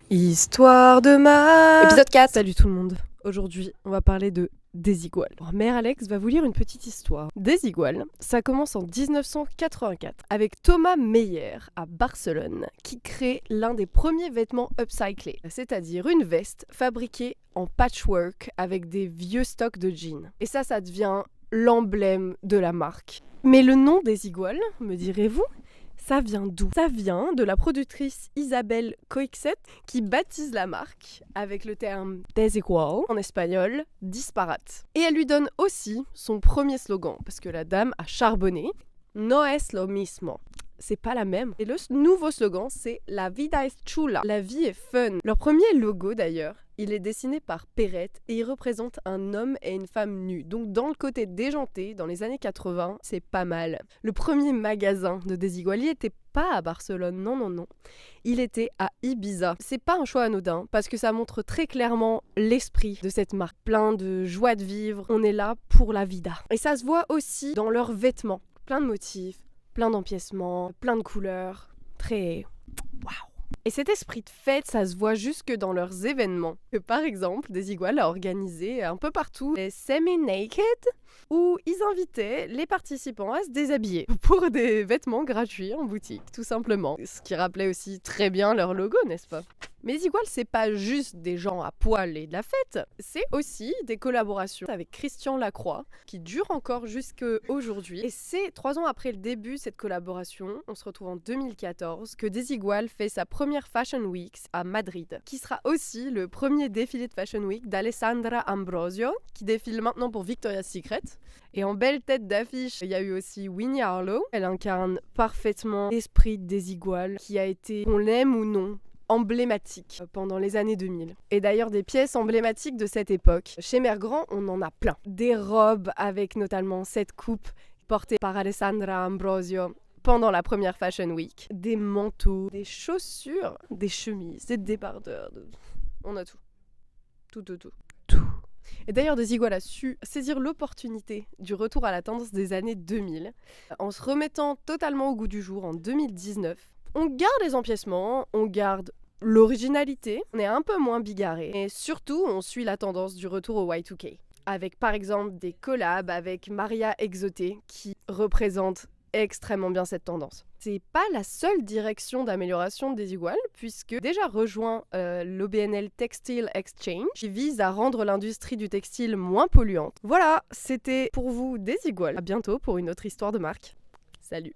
Histoire de ma... Épisode 4. Salut tout le monde. Aujourd'hui, on va parler de Desigual. Alors, Mère Alex va vous lire une petite histoire. Desigual, ça commence en 1984 avec Thomas Meyer à Barcelone qui crée l'un des premiers vêtements upcyclés, c'est-à-dire une veste fabriquée en patchwork avec des vieux stocks de jeans. Et ça devient l'emblème de la marque. Mais le nom Desigual, me direz-vous, ça vient d'où? Ça vient de la productrice Isabelle Coixet qui baptise la marque avec le terme desigual, en espagnol, disparate. Et elle lui donne aussi son premier slogan, parce que la dame a charbonné. No es lo mismo. C'est pas la même. Et le nouveau slogan, c'est La vida es chula. La vie est fun. Leur premier logo d'ailleurs, il est dessiné par Perrette et il représente un homme et une femme nus. Donc dans le côté déjanté, dans les années 80, c'est pas mal. Le premier magasin de Desigual, il n'était pas à Barcelone, non. Il était à Ibiza. C'est pas un choix anodin parce que ça montre très clairement l'esprit de cette marque. Plein de joie de vivre, on est là pour la vida. Et ça se voit aussi dans leurs vêtements. Plein de motifs, plein d'empiècements, plein de couleurs. Très... waouh! Et cet esprit de fête, ça se voit jusque dans leurs événements. Que par exemple, Desigual a organisé un peu partout les semi-naked, où ils invitaient les participants à se déshabiller pour des vêtements gratuits en boutique, tout simplement. Ce qui rappelait aussi très bien leur logo, n'est-ce pas? Mais Desigual, c'est pas juste des gens à poil et de la fête, c'est aussi des collaborations avec Christian Lacroix, qui durent encore jusqu'à aujourd'hui. Et c'est 3 ans après le début de cette collaboration, on se retrouve en 2014, que Desigual fait sa première Fashion Week à Madrid, qui sera aussi le premier défilé de Fashion Week d'Alessandra Ambrosio, qui défile maintenant pour Victoria's Secret. Et en belle tête d'affiche, il y a eu aussi Winnie Harlow. Elle incarne parfaitement l'esprit de Desigual, qui a été, qu'on l'aime ou non, emblématique pendant les années 2000. Et d'ailleurs, des pièces emblématiques de cette époque, chez Mère Grand, on en a plein. Des robes avec notamment cette coupe portée par Alessandra Ambrosio pendant la première Fashion Week. Des manteaux, des chaussures, des chemises, des débardeurs. On a tout. Tout. Et d'ailleurs, Desigual a su saisir l'opportunité du retour à la tendance des années 2000 en se remettant totalement au goût du jour en 2019. On garde les empiècements, on garde l'originalité, on est un peu moins bigarré. Et surtout, on suit la tendance du retour au Y2K. Avec par exemple des collabs avec Maria Exoté qui représente extrêmement bien cette tendance. C'est pas la seule direction d'amélioration de Desigual, puisque déjà rejoint l'OBNL Textile Exchange, qui vise à rendre l'industrie du textile moins polluante. Voilà, c'était pour vous Desigual. À bientôt pour une autre histoire de marque. Salut!